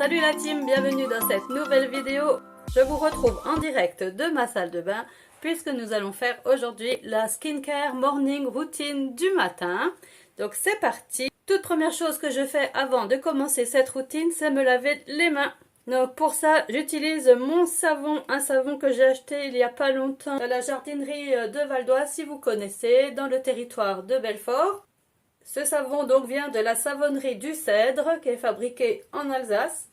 Salut la team, bienvenue dans cette nouvelle vidéo. Je vous retrouve en direct de ma salle de bain puisque nous allons faire aujourd'hui la skincare morning routine du matin. Donc c'est parti. Toute première chose que je fais avant de commencer cette routine, c'est me laver les mains. Donc pour ça, j'utilise mon savon, un savon que j'ai acheté il y a pas longtemps à la jardinerie de Val d'Oise, si vous connaissez, dans le territoire de Belfort. Ce savon donc vient de la savonnerie du Cèdre qui est fabriqué en Alsace.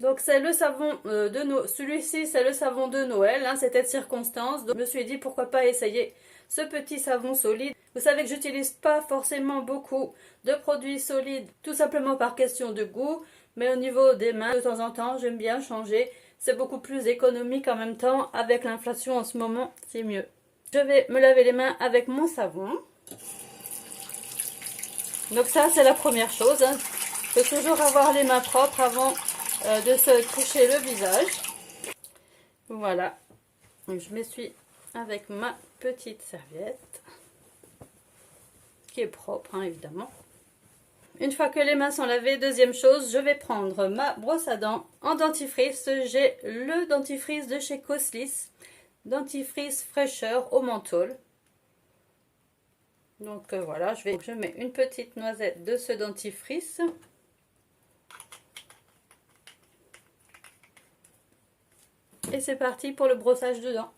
Donc c'est le savon celui-ci c'est le savon de Noël, hein, c'était de circonstance. Donc je me suis dit pourquoi pas essayer ce petit savon solide. Vous savez que j'utilise pas forcément beaucoup de produits solides, tout simplement par question de goût. Mais au niveau des mains, de temps en temps, j'aime bien changer. C'est beaucoup plus économique en même temps. Avec l'inflation en ce moment, c'est mieux. Je vais me laver les mains avec mon savon. Donc ça, c'est la première chose. Il faut toujours avoir les mains propres avant de se toucher le visage. Voilà. Donc, je m'essuie avec ma petite serviette. Qui est propre, hein, évidemment. Une fois que les mains sont lavées, deuxième chose, je vais prendre ma brosse à dents en dentifrice. J'ai le dentifrice de chez Coslis. Dentifrice fraîcheur au menthol. Donc voilà, je mets une petite noisette de ce dentifrice. Et c'est parti pour le brossage de dents.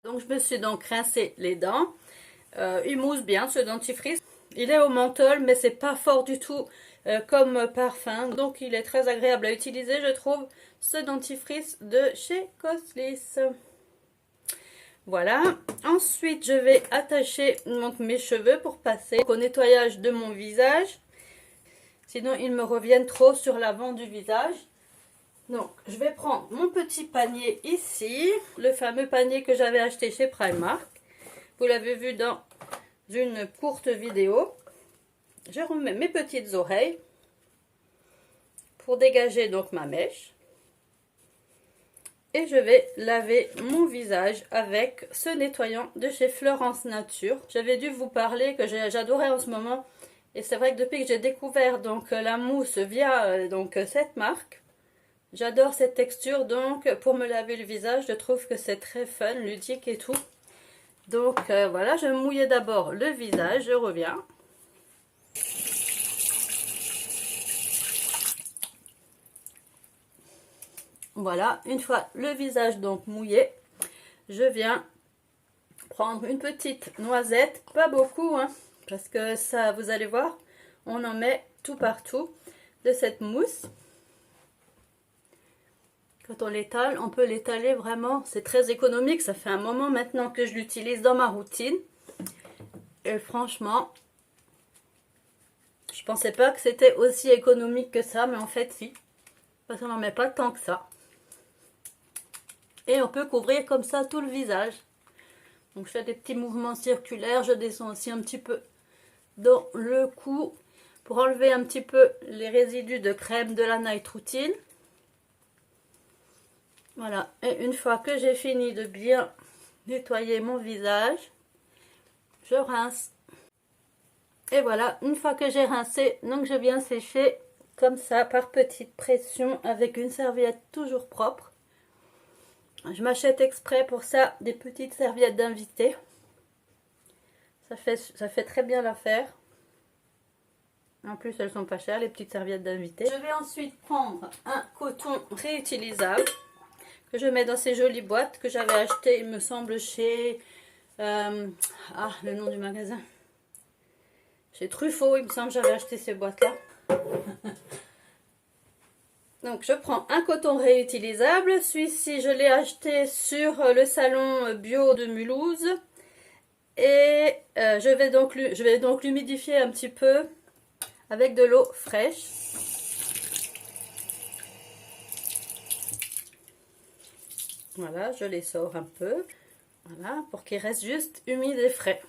Donc je me suis donc rincé les dents. Il mousse bien ce dentifrice. Il est au menthol mais c'est pas fort du tout comme parfum. Donc il est très agréable à utiliser, je trouve, ce dentifrice de chez Coslis. Voilà. Ensuite je vais attacher donc mes cheveux pour passer au nettoyage de mon visage. Sinon ils me reviennent trop sur l'avant du visage. Donc je vais prendre mon petit panier ici. Le fameux panier que j'avais acheté chez Primark. Vous l'avez vu dans une courte vidéo. Je remets mes petites oreilles pour dégager donc ma mèche. Et je vais laver mon visage avec ce nettoyant de chez Florence Nature. J'avais dû vous parler que j'adorais en ce moment. Et c'est vrai que depuis que j'ai découvert donc la mousse via donc cette marque, j'adore cette texture. Donc pour me laver le visage, je trouve que c'est très fun, ludique et tout. Donc voilà, je vais mouiller d'abord le visage, je reviens. Voilà, une fois le visage donc mouillé, je viens prendre une petite noisette, pas beaucoup, hein, parce que ça, vous allez voir, on en met tout partout de cette mousse. Quand on l'étale, on peut l'étaler vraiment, c'est très économique, ça fait un moment maintenant que je l'utilise dans ma routine. Et franchement, je pensais pas que c'était aussi économique que ça, mais en fait si, parce qu'on n'en met pas tant que ça. Et on peut couvrir comme ça tout le visage. Donc je fais des petits mouvements circulaires, je descends aussi un petit peu dans le cou pour enlever un petit peu les résidus de crème de la night routine. Voilà, et une fois que j'ai fini de bien nettoyer mon visage, je rince. Et voilà, une fois que j'ai rincé, donc je viens sécher comme ça par petite pression avec une serviette toujours propre. Je m'achète exprès pour ça des petites serviettes d'invité. Ça fait très bien l'affaire. En plus, elles sont pas chères, les petites serviettes d'invité. Je vais ensuite prendre un coton réutilisable que je mets dans ces jolies boîtes que j'avais acheté, il me semble, chez... le nom du magasin. Chez Truffaut, il me semble, j'avais acheté ces boîtes-là. Donc je prends un coton réutilisable, celui-ci je l'ai acheté sur le salon bio de Mulhouse et je vais donc l'humidifier un petit peu avec de l'eau fraîche. Voilà, je les sors un peu, voilà, pour qu'il reste juste humide et frais.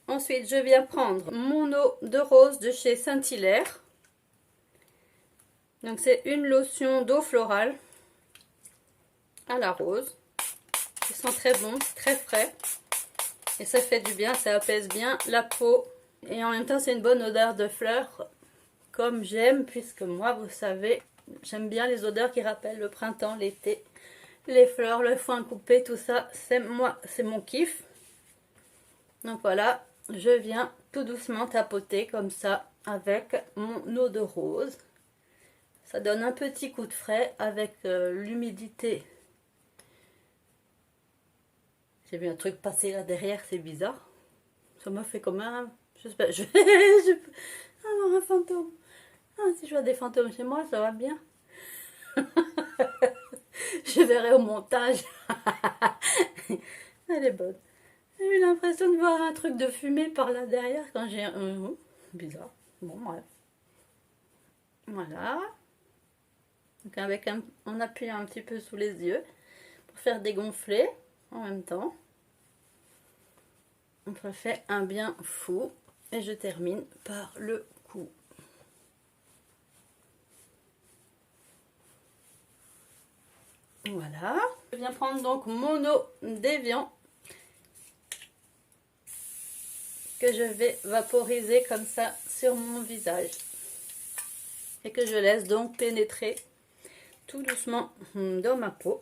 Ensuite je viens prendre mon eau de rose de chez Saint-Hilaire. Donc c'est une lotion d'eau florale à la rose. Qui sent très bon, très frais. Et ça fait du bien, ça apaise bien la peau. Et en même temps, c'est une bonne odeur de fleurs, comme j'aime, puisque moi, vous savez, j'aime bien les odeurs qui rappellent le printemps, l'été. Les fleurs, le foin coupé, tout ça, c'est mon kiff. Donc voilà, je viens tout doucement tapoter comme ça avec mon eau de rose. Ça donne un petit coup de frais avec l'humidité. J'ai vu un truc passer là derrière, c'est bizarre. Ça m'a fait comme un... J'espère, je vais avoir un fantôme. Ah, si je vois des fantômes chez moi, ça va bien. Je verrai au montage. Elle est bonne. J'ai eu l'impression de voir un truc de fumée par là derrière quand j'ai un... bizarre. Bon, bref. Voilà. Donc avec en appuyant un petit peu sous les yeux pour faire dégonfler en même temps. On fait un bien fou. Et je termine par le cou. Voilà. Je viens prendre donc mon eau d'évian que je vais vaporiser comme ça sur mon visage. Et que je laisse donc pénétrer tout doucement dans ma peau.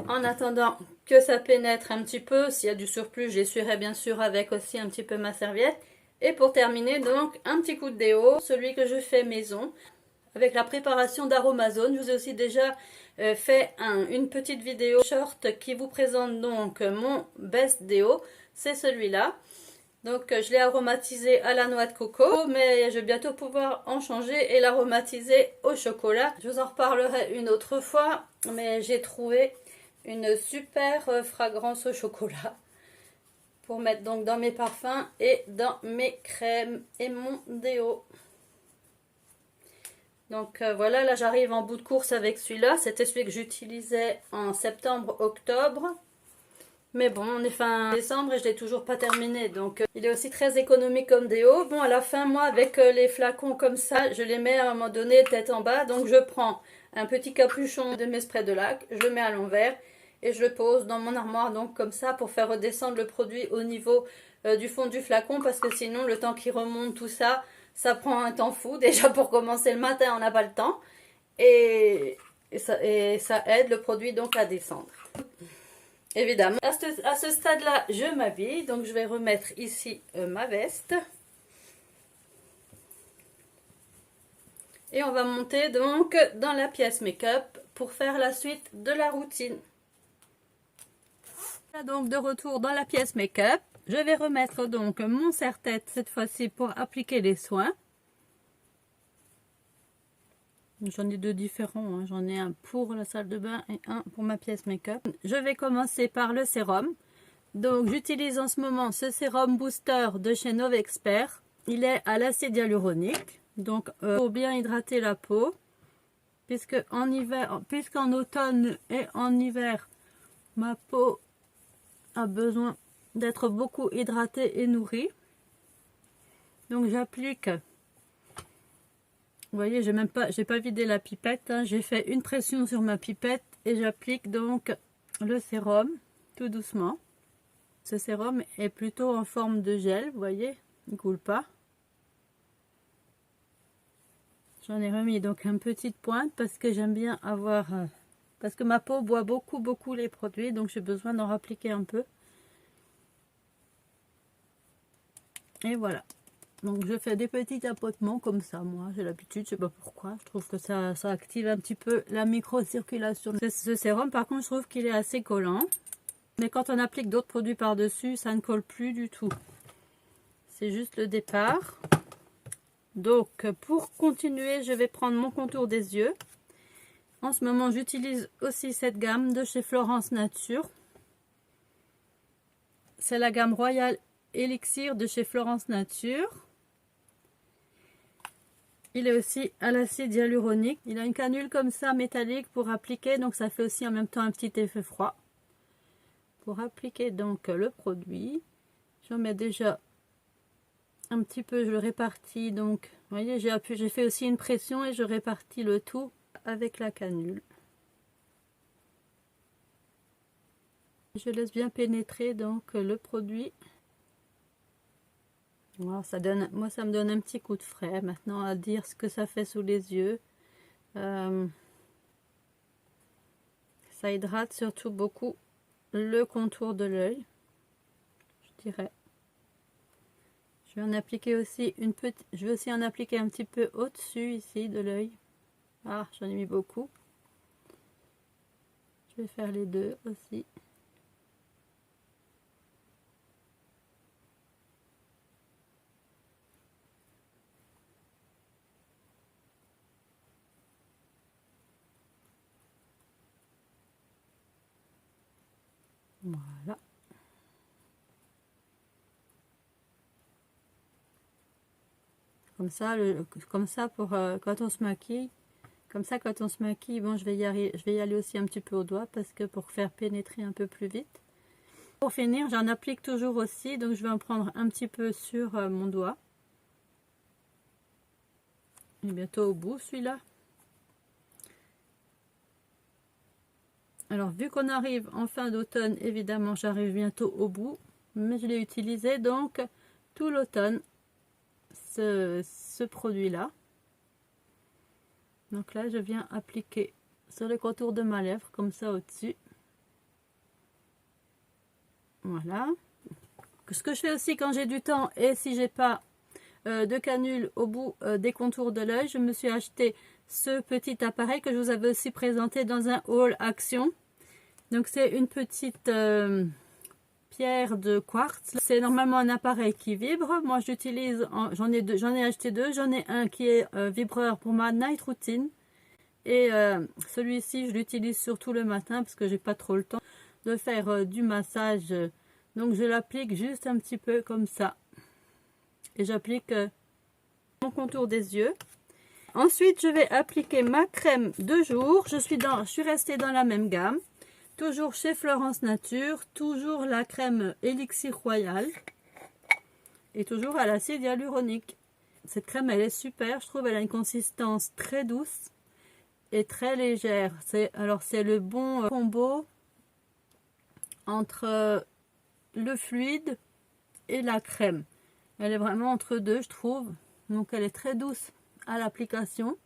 En attendant que ça pénètre un petit peu, s'il y a du surplus, j'essuierai bien sûr avec aussi un petit peu ma serviette. Et pour terminer, donc, un petit coup de déo, celui que je fais maison, avec la préparation d'Aromazone. Je vous ai aussi déjà fait une petite vidéo short qui vous présente donc mon best déo. C'est celui-là. Donc je l'ai aromatisé à la noix de coco, mais je vais bientôt pouvoir en changer et l'aromatiser au chocolat. Je vous en reparlerai une autre fois, mais j'ai trouvé une super fragrance au chocolat pour mettre donc dans mes parfums et dans mes crèmes et mon déo. Donc voilà, là j'arrive en bout de course avec celui-là. C'était celui que j'utilisais en septembre-octobre. Mais bon, on est fin décembre et je l'ai toujours pas terminé. Donc il est aussi très économique comme déo. Bon, à la fin, moi, avec les flacons comme ça, je les mets à un moment donné tête en bas. Donc je prends un petit capuchon de mes sprays de lac, je le mets à l'envers et je le pose dans mon armoire. Donc comme ça, pour faire redescendre le produit au niveau du fond du flacon. Parce que sinon, le temps qu'il remonte tout ça, ça prend un temps fou. Déjà pour commencer le matin, on n'a pas le temps. Et ça aide le produit donc à descendre. Évidemment, à ce stade-là, je m'habille. Donc, je vais remettre ici ma veste. Et on va monter donc dans la pièce make-up pour faire la suite de la routine. Voilà donc de retour dans la pièce make-up. Je vais remettre donc mon serre-tête cette fois-ci pour appliquer les soins. J'en ai deux différents, hein. J'en ai un pour la salle de bain et un pour ma pièce make-up. Je vais commencer par le sérum. Donc j'utilise en ce moment ce sérum booster de chez Novexpert. Il est à l'acide hyaluronique. Donc pour bien hydrater la peau. Puisqu'en automne et en hiver, ma peau a besoin d'être beaucoup hydratée et nourrie. Donc j'applique... Vous voyez, j'ai pas vidé la pipette, hein. J'ai fait une pression sur ma pipette et j'applique donc le sérum tout doucement. Ce sérum est plutôt en forme de gel, vous voyez, il ne coule pas. J'en ai remis donc une petite pointe parce que j'aime bien avoir... parce que ma peau boit beaucoup les produits, donc j'ai besoin d'en appliquer un peu. Et voilà. Donc je fais des petits tapotements comme ça, moi j'ai l'habitude, je sais pas pourquoi, je trouve que ça active un petit peu la microcirculation. Ce sérum par contre je trouve qu'il est assez collant, mais quand on applique d'autres produits par dessus, ça ne colle plus du tout. C'est juste le départ. Donc pour continuer, je vais prendre mon contour des yeux. En ce moment j'utilise aussi cette gamme de chez Florence Nature. C'est la gamme Royal Elixir de chez Florence Nature. Il est aussi à l'acide hyaluronique. Il a une canule comme ça métallique pour appliquer. Donc ça fait aussi en même temps un petit effet froid. Pour appliquer donc le produit. J'en mets déjà un petit peu. Je le répartis. Donc vous voyez, j'ai fait aussi une pression et je répartis le tout avec la canule. Je laisse bien pénétrer donc le produit. Voilà, ça donne, moi ça me donne un petit coup de frais. Maintenant à dire ce que ça fait sous les yeux. Ça hydrate surtout beaucoup le contour de l'œil, je dirais. Je vais en appliquer aussi une petite, je vais aussi en appliquer un petit peu au-dessus ici de l'œil. Ah, j'en ai mis beaucoup. Je vais faire les deux aussi. Voilà. Comme ça pour quand on se maquille. Comme ça, quand on se maquille, bon, je vais y aller aussi un petit peu au doigt parce que pour faire pénétrer un peu plus vite. Pour finir, j'en applique toujours aussi, donc je vais en prendre un petit peu sur mon doigt. Et bientôt au bout, celui-là. Alors, vu qu'on arrive en fin d'automne, évidemment, j'arrive bientôt au bout, mais je l'ai utilisé donc tout l'automne, ce produit-là. Donc là, je viens appliquer sur le contour de ma lèvre, comme ça au-dessus. Voilà. Ce que je fais aussi quand j'ai du temps et si j'ai pas de canule au bout des contours de l'œil, je me suis acheté ce petit appareil que je vous avais aussi présenté dans un haul action. Donc c'est une petite pierre de quartz. C'est normalement un appareil qui vibre. Moi j'utilise, j'en ai acheté deux. J'en ai un qui est vibreur pour ma night routine. Et celui-ci je l'utilise surtout le matin parce que j'ai pas trop le temps de faire du massage. Donc je l'applique juste un petit peu comme ça. Et j'applique mon contour des yeux. Ensuite je vais appliquer ma crème de jour. Je suis restée dans la même gamme. Toujours chez Florence Nature, toujours la crème Elixir Royal et toujours à l'acide hyaluronique. Cette crème, elle est super, je trouve, elle a une consistance très douce et très légère. Alors c'est le bon combo entre le fluide et la crème. Elle est vraiment entre deux, je trouve. Donc elle est très douce à l'application.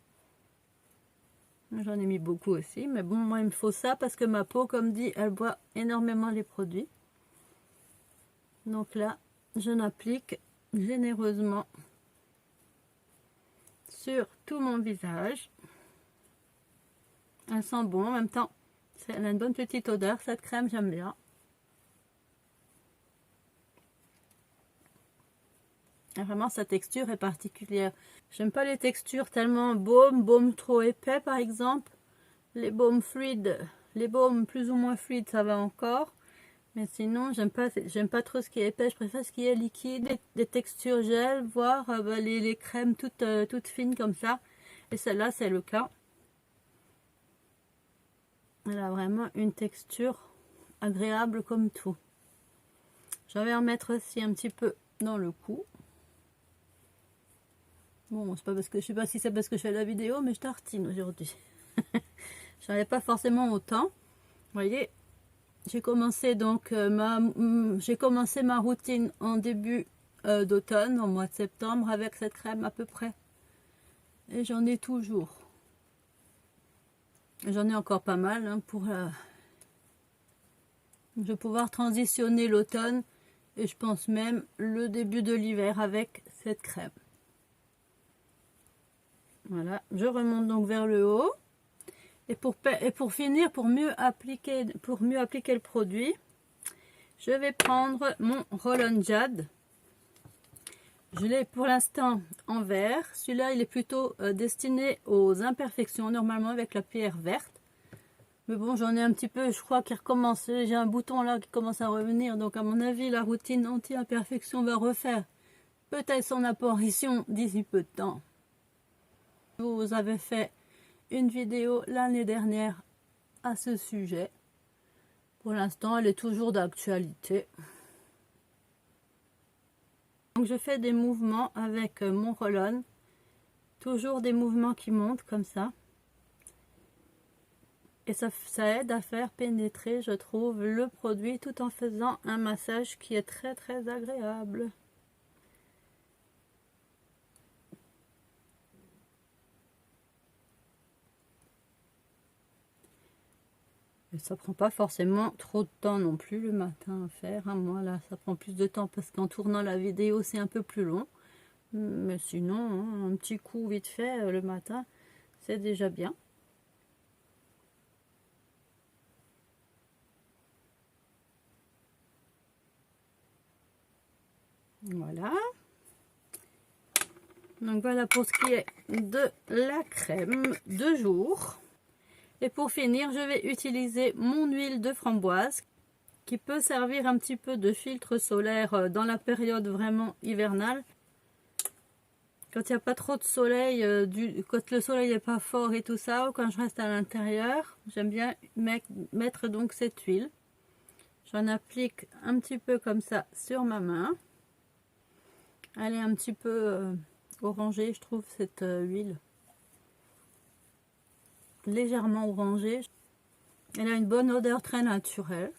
J'en ai mis beaucoup aussi, mais bon, moi il me faut ça parce que ma peau, comme dit, elle boit énormément les produits. Donc là, je l'applique généreusement sur tout mon visage. Elle sent bon, en même temps, elle a une bonne petite odeur, cette crème, j'aime bien. Et vraiment, sa texture est particulière. J'aime pas les textures tellement baume trop épais par exemple. Les baumes fluides, les baumes plus ou moins fluides, ça va encore. Mais sinon, j'aime pas trop ce qui est épais. Je préfère ce qui est liquide, des textures gel, voire les crèmes toutes fines comme ça. Et celle-là, c'est le cas. Elle a vraiment une texture agréable comme tout. Je vais en mettre aussi un petit peu dans le cou. Bon, c'est pas parce que je sais pas si c'est parce que je fais la vidéo, mais je tartine aujourd'hui. J'en ai pas forcément autant. Vous voyez, j'ai commencé donc j'ai commencé ma routine en début d'automne, au mois de septembre, avec cette crème à peu près. Et j'en ai toujours. J'en ai encore pas mal hein, pour je vais pouvoir transitionner l'automne et je pense même le début de l'hiver avec cette crème. Voilà, je remonte donc vers le haut. Et pour finir, pour mieux appliquer le produit, je vais prendre mon Roll-On Jade. Je l'ai pour l'instant en vert. Celui-là, il est plutôt destiné aux imperfections, normalement avec la pierre verte. Mais bon, j'en ai un petit peu, je crois qu'il recommence. J'ai un bouton là qui commence à revenir. Donc à mon avis, la routine anti-imperfection va refaire peut-être son apparition d'ici peu de temps. Je vous avais fait une vidéo l'année dernière à ce sujet. Pour l'instant, elle est toujours d'actualité. Donc je fais des mouvements avec mon roll-on. Toujours des mouvements qui montent comme ça. Et ça aide à faire pénétrer, je trouve, le produit tout en faisant un massage qui est très très agréable. Et ça prend pas forcément trop de temps non plus le matin à faire, hein. Moi là, ça prend plus de temps parce qu'en tournant la vidéo, c'est un peu plus long. Mais sinon, hein, un petit coup vite fait le matin, c'est déjà bien. Voilà. Donc voilà pour ce qui est de la crème de jour. Et pour finir, je vais utiliser mon huile de framboise qui peut servir un petit peu de filtre solaire dans la période vraiment hivernale. Quand il n'y a pas trop de soleil, quand le soleil n'est pas fort et tout ça, ou quand je reste à l'intérieur, j'aime bien mettre donc cette huile. J'en applique un petit peu comme ça sur ma main. Elle est un petit peu orangée, je trouve, cette huile. Légèrement orangée. Elle a une bonne odeur très naturelle.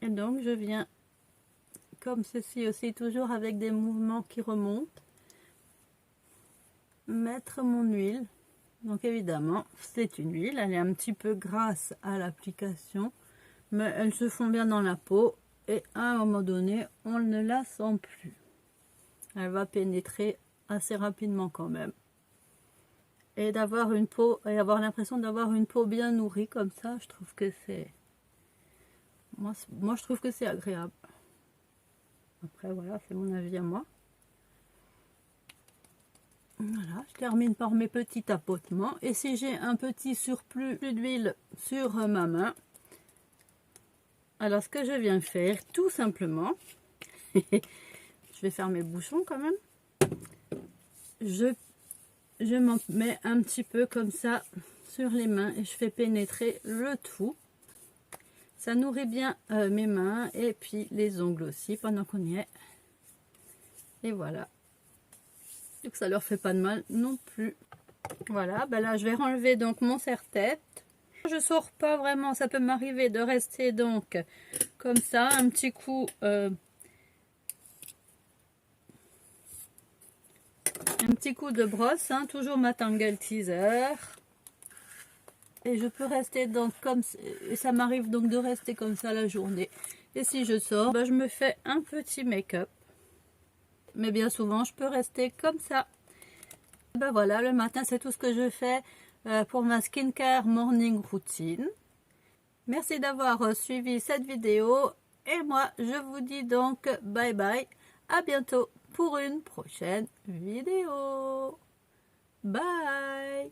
Et donc je viens comme ceci aussi, toujours avec des mouvements qui remontent, mettre mon huile. Donc évidemment c'est une huile, elle est un petit peu grasse à l'application, mais elle se fond bien dans la peau et à un moment donné on ne la sent plus. Elle va pénétrer assez rapidement quand même. Et d'avoir une peau, et avoir l'impression d'avoir une peau bien nourrie comme ça, je trouve que c'est... Moi je trouve que c'est agréable. Après voilà, c'est mon avis à moi. Voilà, je termine par mes petits tapotements. Et si j'ai un petit surplus d'huile sur ma main, alors ce que je viens faire, tout simplement, je vais faire mes bouchons quand même. Je m'en mets un petit peu comme ça sur les mains et je fais pénétrer le tout. Ça nourrit bien mes mains et puis les ongles aussi pendant qu'on y est. Et voilà. Et que ça leur fait pas de mal non plus. Voilà, ben là je vais renlever donc mon serre-tête. Je sors pas vraiment, ça peut m'arriver de rester donc comme ça, un petit coup de brosse, hein, toujours ma Tangle Teezer. Et je peux rester donc comme ça m'arrive donc de rester comme ça la journée. Et si je sors, ben, je me fais un petit make-up. Mais bien souvent, je peux rester comme ça. Ben voilà, le matin, c'est tout ce que je fais pour ma skincare morning routine. Merci d'avoir suivi cette vidéo. Et moi, je vous dis donc bye bye. À bientôt pour une prochaine vidéo. Bye.